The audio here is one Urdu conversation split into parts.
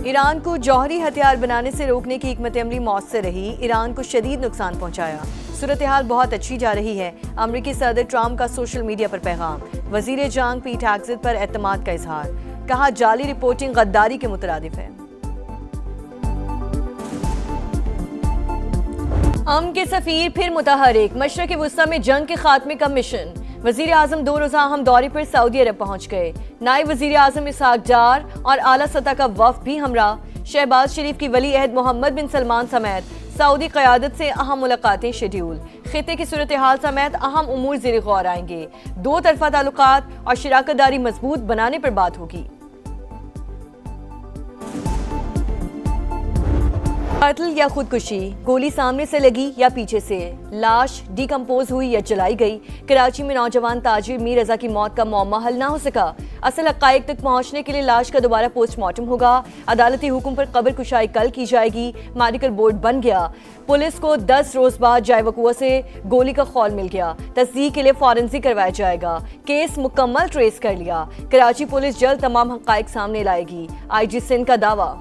ایران کو جوہری ہتھیار بنانے سے روکنے کی حکمت عملی مؤثر رہی، ایران کو شدید نقصان پہنچایا۔ صورتحال بہت اچھی جا رہی ہے، امریکی صدر ٹرمپ کا سوشل میڈیا پر پیغام، وزیر جنگ پیٹ ہیگزیت پر اعتماد کا اظہار، کہا جعلی رپورٹنگ غداری کے مترادف ہے۔ امن کے سفیر پھر متحرک، مشرق وسطی میں جنگ کے خاتمے کا مشن۔ وزیر اعظم 2 روزہ اہم دورے پر سعودی عرب پہنچ گئے، نائب وزیر اعظم اسحاق ڈار اور اعلیٰ سطح کا وفد بھی ہمراہ۔ شہباز شریف کی ولی عہد محمد بن سلمان سمیت سعودی قیادت سے اہم ملاقاتیں شیڈیول، خطے کی صورتحال سمیت اہم امور زیر غور آئیں گے، دو طرفہ تعلقات اور شراکت داری مضبوط بنانے پر بات ہوگی۔ قتل یا خودکشی، گولی سامنے سے لگی یا پیچھے سے، لاش ڈی کمپوز ہوئی یا جلائی گئی۔ کراچی میں نوجوان تاجر میر رضا کی موت کا معمہ حل نہ ہو سکا، اصل حقائق تک پہنچنے کے لیے لاش کا دوبارہ پوسٹ مارٹم ہوگا۔ عدالتی حکم پر قبر کشائی کل کی جائے گی، میڈیکل بورڈ بن گیا۔ پولیس کو 10 روز بعد جائے وقوع سے گولی کا خول مل گیا، تصدیق کے لیے فورنزک کروایا جائے گا، کیس مکمل ٹریس کر لیا۔ کراچی پولیس جلد تمام حقائق سامنے لائے گی، آئی جی سندھ کا دعویٰ۔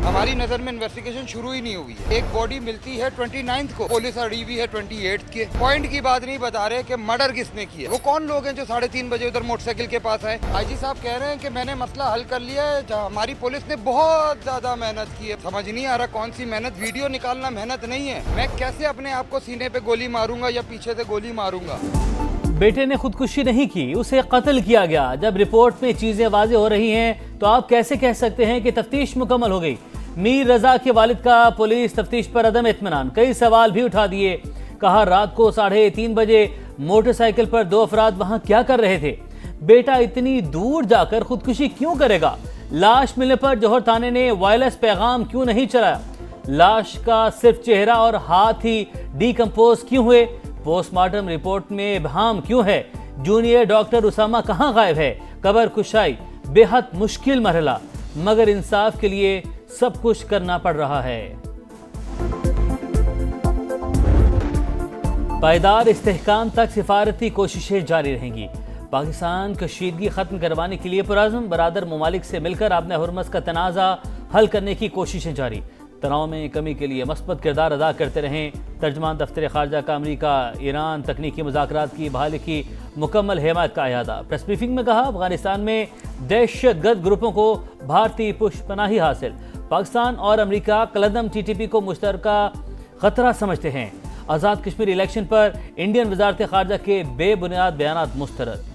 ہماری نظر میں انویسٹیگیشن شروع ہی نہیں ہوئی ہے۔ ایک باڈی ملتی ہے 29 کو، پولیس اڑی ہوئی ہے 28 کے۔ پوائنٹ کی بات نہیں بتا رہے کہ مرڈر کس نے کیا، وہ کون لوگ ہیں جو 3:30 بجے ادھر موٹر سائیکل کے پاس آئے۔ آئی جی صاحب کہہ رہے ہیں کہ میں نے مسئلہ حل کر لیا ہے، ہماری پولیس نے بہت زیادہ محنت کی ہے۔ سمجھ نہیں آ رہا کون سی محنت، ویڈیو نکالنا محنت نہیں ہے۔ میں کیسے اپنے آپ کو سینے پہ گولی ماروں گا یا پیچھے سے گولی ماروں گا؟ بیٹے نے خودکشی نہیں کی، اسے قتل کیا گیا۔ جب رپورٹ میں چیزیں واضح ہو رہی ہیں تو آپ کیسے کہہ سکتے ہیں کہ تفتیش مکمل ہو گئی؟ میر رضا کے والد کا پولیس تفتیش پر عدم اطمینان، کئی سوال بھی اٹھا دیے۔ کہا رات کو 3:30 بجے موٹر سائیکل پر 2 افراد وہاں کیا کر رہے تھے؟ بیٹا اتنی دور جا کر خودکشی کیوں کرے گا؟ لاش ملنے پر جوہر تھانے نے وائرلیس پیغام کیوں نہیں چلایا؟ لاش کا صرف چہرہ اور ہاتھ ہی ڈی کمپوز کیوں ہوئے؟ پوسٹ مارٹم رپورٹ میں ابہام کیوں ہے؟ جونیئر ڈاکٹر اسامہ کہاں غائب ہے؟ قبر کشائی بے حد مشکل مرحلہ، مگر انصاف کے لیے سب کچھ کرنا پڑ رہا ہے۔ پائیدار استحکام تک سفارتی کوششیں جاری رہیں گی۔ پاکستان کشیدگی ختم کروانے کے لیے پرعزم، برادر ممالک سے مل کر آبِ حرمت کا تنازع حل کرنے کی کوششیں جاری، تناؤ میں کمی کے لیے مثبت کردار ادا کرتے رہیں۔ ترجمان دفتر خارجہ کا امریکہ ایران تکنیکی مذاکرات کی بحالی کی مکمل حمایت کا اعادہ۔ پریس بریفنگ میں کہا افغانستان میں دہشت گرد گروپوں کو بھارتی پشت پناہی حاصل، پاکستان اور امریکہ کالعدم ٹی ٹی پی کو مشترکہ خطرہ سمجھتے ہیں۔ آزاد کشمیر الیکشن پر انڈین وزارت خارجہ کے بے بنیاد بیانات مسترد۔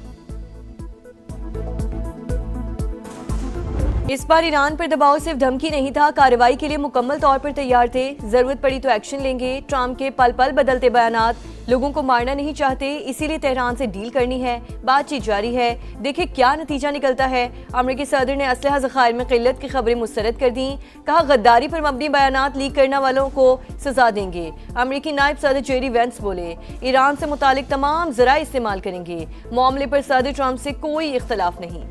اس بار ایران پر دباؤ صرف دھمکی نہیں تھا، کارروائی کے لیے مکمل طور پر تیار تھے، ضرورت پڑی تو ایکشن لیں گے۔ ٹرمپ کے پل پل بدلتے بیانات، لوگوں کو مارنا نہیں چاہتے، اسی لیے تہران سے ڈیل کرنی ہے، بات چیت جاری ہے، دیکھیں کیا نتیجہ نکلتا ہے۔ امریکی صدر نے اسلحہ ذخائر میں قلت کی خبریں مسترد کر دیں، کہا غداری پر مبنی بیانات لیک کرنے والوں کو سزا دیں گے۔ امریکی نائب صدر جیری وینس بولے ایران سے متعلق تمام ذرائع استعمال کریں گے، معاملے پر صدر ٹرمپ سے کوئی اختلاف نہیں۔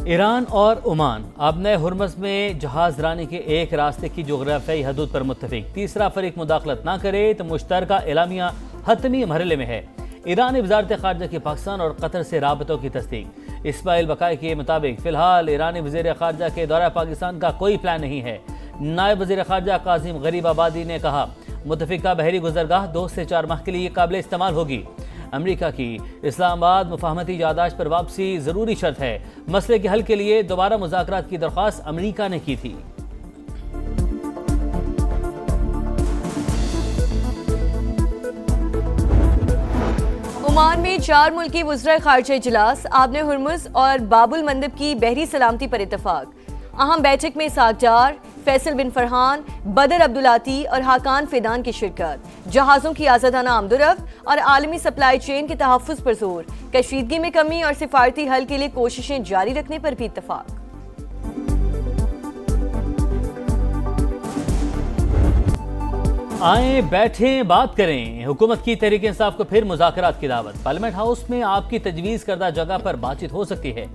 ایران اور عمان آبِ حرمت میں جہاز رانی کے ایک راستے کی جغرافیائی حدود پر متفق، تیسرا فریق مداخلت نہ کرے تو مشترکہ اعلامیہ حتمی مرحلے میں ہے۔ ایرانی وزارت خارجہ کی پاکستان اور قطر سے رابطوں کی تصدیق۔ اسماعیل بقائی کے مطابق فی الحال ایرانی وزیر خارجہ کے دورہ پاکستان کا کوئی پلان نہیں ہے۔ نائب وزیر خارجہ قاسم غریب آبادی نے کہا متفقہ بحری گزرگاہ 2 سے 4 ماہ کے لیے قابل استعمال ہوگی۔ امریکہ کی اسلام آباد مفاہمتی یادداشت پر واپسی ضروری شرط ہے، مسئلے کے حل کے لیے دوبارہ مذاکرات کی درخواست امریکہ نے کی تھی۔ عمان میں 4 ملکی وزرائے خارجہ اجلاس، آبِ حرمت اور باب المندب کی بحری سلامتی پر اتفاق۔ اہم بیٹھک میں اسحاق ڈار، فیصل بن فرحان، بدر عبدالعاطی اور حاکان فیدان کی شرکت۔ جہازوں کی آزادانہ آمد و رفت اور عالمی سپلائی چین کے تحفظ پر زور، کشیدگی میں کمی اور سفارتی حل کے لیے کوششیں جاری رکھنے پر بھی اتفاق۔ آئیں بیٹھیں بات کریں، حکومت کی تحریک انصاف کو پھر مذاکرات کی دعوت۔ پارلیمنٹ ہاؤس میں آپ کی تجویز کردہ جگہ پر بات چیت ہو سکتی ہے۔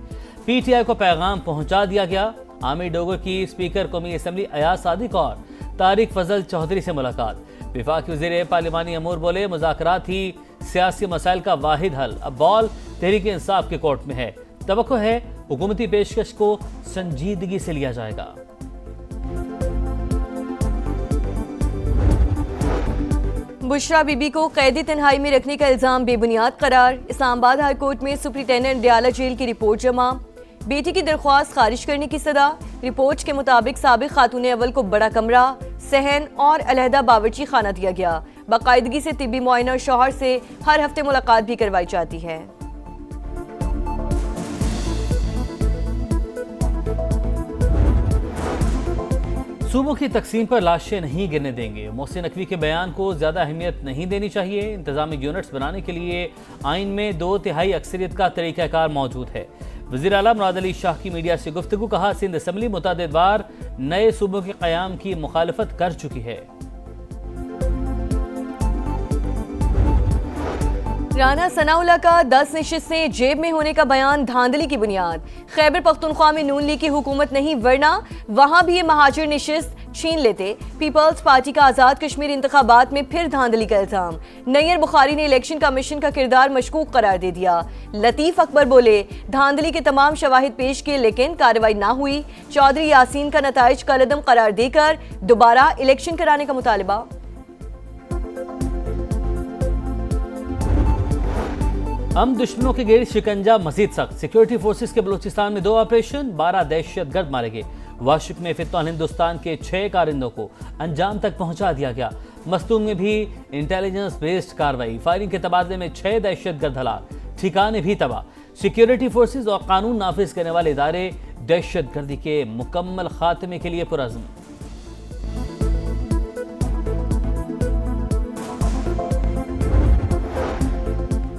پی ٹی آئی کو پیغام پہنچا دیا گیا۔ عامر ڈوگر کی اسپیکر قومی اسمبلی ایاز صادق اور طارق فضل چودھری سے ملاقات۔ وفاقی وزیر پارلیمانی امور بولے مذاکرات ہی سیاسی مسائل کا واحد حل، اب بال تحریک انصاف کے کورٹ میں ہے، توقع ہے حکومتی پیشکش کو سنجیدگی سے لیا جائے گا۔ بشرا بی بی کو قیدی تنہائی میں رکھنے کا الزام بے بنیاد قرار، اسلام آباد ہائی کورٹ میں سپرنٹینڈنٹ ڈیالہ جیل کی رپورٹ جمع، بیٹی کی درخواست خارج کرنے کی صدا، رپورٹ کے مطابق سابق خاتون اول کو بڑا کمرہ، صحن اور علیحدہ باورچی خانہ دیا گیا، باقاعدگی سے طبی معائنہ اور شوہر سے ہر ہفتے ملاقات بھی کروائی جاتی ہے۔ صوبوں کی تقسیم پر لاشیں نہیں گرنے دیں گے، محسن نقوی کے بیان کو زیادہ اہمیت نہیں دینی چاہیے، انتظامی یونٹس بنانے کے لیے آئین میں 2/3 اکثریت کا طریقہ کار موجود ہے۔ وزیر اعلیٰ مراد علی شاہ کی میڈیا سے گفتگو، کہا سندھ اسمبلی متعدد بار نئے صوبوں کے قیام کی مخالفت کر چکی ہے۔ رانا ثناءاللہ کا 10 نشستیں جیب میں ہونے کا بیان دھاندلی کی بنیاد، خیبر پختونخوا میں نون لیگ کی حکومت نہیں ورنہ وہاں بھی یہ مہاجر نشست چھین لیتے، پیپلز پارٹی کا آزاد کشمیر انتخابات میں پھر دھاندلی کا الزام، نیئر بخاری نے الیکشن کمیشن کا کردار مشکوک قرار دے دیا، لطیف اکبر بولے دھاندلی کے تمام شواہد پیش کیے لیکن کارروائی نہ ہوئی، چودھری یاسین کا نتائج کالعدم قرار دے کر دوبارہ الیکشن کرانے کا مطالبہ۔ ہم دشمنوں کے گرد شکنجہ مزید سخت، سیکیورٹی فورسز کے بلوچستان میں 2 آپریشن، 12 دہشت گرد مارے گئے، واشک میں فتوح ہندوستان کے 6 کارندوں کو انجام تک پہنچا دیا گیا، مستونگ میں بھی انٹیلیجنس بیسڈ کارروائی، فائرنگ کے تبادلے میں 6 دہشت گرد ہلاک، ٹھکانے بھی تباہ، سیکیورٹی فورسز اور قانون نافذ کرنے والے ادارے دہشت گردی کے مکمل خاتمے کے لیے پرعزم۔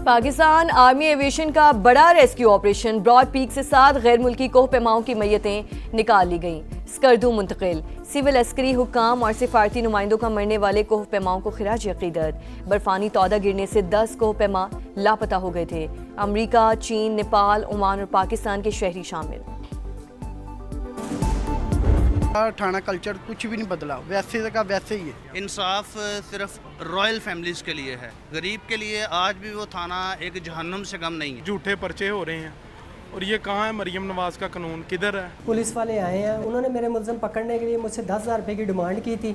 پاکستان آرمی ایویشن کا بڑا ریسکیو آپریشن، براڈ پیک سے 7 غیر ملکی کوہ پیماؤں کی میتیں نکال لی گئیں، اسکردو منتقل، سول عسکری حکام اور سفارتی نمائندوں کا مرنے والے کوہ پیماؤں کو خراج عقیدت، برفانی تودہ گرنے سے 10 کوہ پیما لاپتہ ہو گئے تھے، امریکہ، چین، نیپال، عمان اور پاکستان کے شہری شامل۔ تھانہ کلچر کچھ بھی نہیں بدلا، ویسے کا ویسے ہی ہے۔ انصاف صرف رائل فیملیز کے لیے ہے، غریب کے لیے آج بھی وہ تھانہ ایک جہنم سے کم نہیں ہے۔ جھوٹے پرچے ہو رہے ہیں اور یہ کہاں ہے مریم نواز کا قانون، کدھر ہے؟ پولیس والے آئے ہیں، انہوں نے میرے ملزم پکڑنے کے لیے مجھ سے 10,000 روپے کی ڈیمانڈ کی تھی۔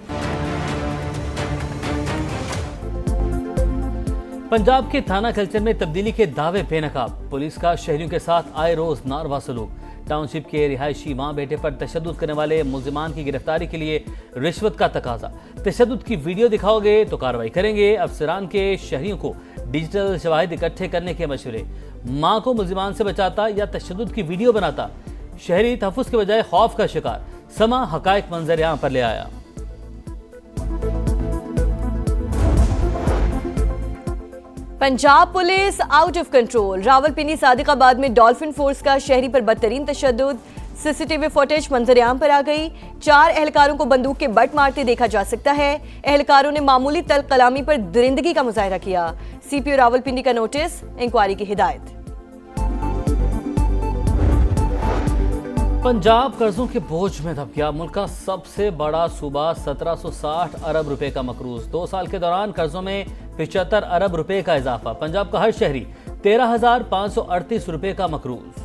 پنجاب کے تھانہ کلچر میں تبدیلی کے دعوے بے نقاب، پولیس کا شہریوں کے ساتھ آئے روز ناروا سلوک، ٹاؤن شپ کے رہائشی ماں بیٹے پر تشدد کرنے والے ملزمان کی گرفتاری کے لیے رشوت کا تقاضا، تشدد کی ویڈیو دکھاؤ گے تو کارروائی کریں گے، افسران کے شہریوں کو ڈیجیٹل شواہد اکٹھے کرنے کے مشورے، ماں کو ملزمان سے بچاتا یا تشدد کی ویڈیو بناتا، شہری تحفظ کے بجائے خوف کا شکار، سما حقائق منظر عام پر لے آیا۔ Punjab police out of control, Rawalpindi Sadiqabad میں ڈالفن فورس کا شہری پر بدترین تشدد، سی سی ٹی وی فوٹیج منظر عام پر آ گئی، 4 اہلکاروں کو بندوق کے بٹ مارتے دیکھا جا سکتا ہے، اہلکاروں نے معمولی تلخ کلامی پر درندگی کا مظاہرہ کیا، سی پی او راولپنڈی کا نوٹس، انکوائری کی ہدایت۔ پنجاب قرضوں کے بوجھ میں دب گیا، ملک کا سب سے بڑا صوبہ، 1760 ارب روپے کا مقروض، 2 سال کے دوران قرضوں میں 75 ارب روپے کا اضافہ، پنجاب کا ہر شہری 13,538 روپے کا مقروض۔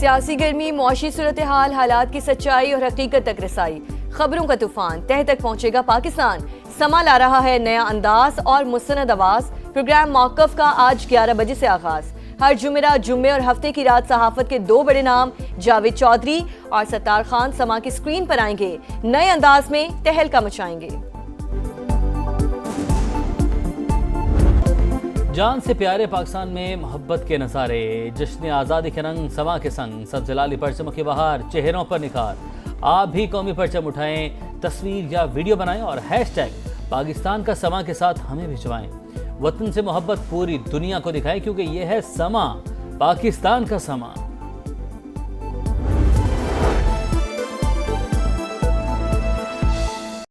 سیاسی گرمی، معاشی صورتحال، حالات کی سچائی اور حقیقت تک رسائی، خبروں کا طوفان تہ تک پہنچے گا پاکستان، سما لا رہا ہے نیا انداز اور مستند آواز، پروگرام موقف کا آج 11 بجے سے آغاز، ہر جمعہ، جمعے اور ہفتے کی رات صحافت کے 2 بڑے نام جاوید چودھری اور ستار خان سما کی سکرین پر آئیں گے، نئے انداز میں تہلکہ مچائیں گے۔ جان سے پیارے پاکستان میں محبت کے نظارے، جشن آزادی کے رنگ سما کے سنگ، سبز لالی پرچموں کی بہار، چہروں پر نکھار، آپ بھی قومی پرچم اٹھائیں، تصویر یا ویڈیو بنائیں اور ہیش ٹیگ پاکستان کا سما کے ساتھ ہمیں بھجوائیں، وطن سے محبت پوری دنیا کو دکھائیں کیونکہ یہ ہے سما، پاکستان کا سما۔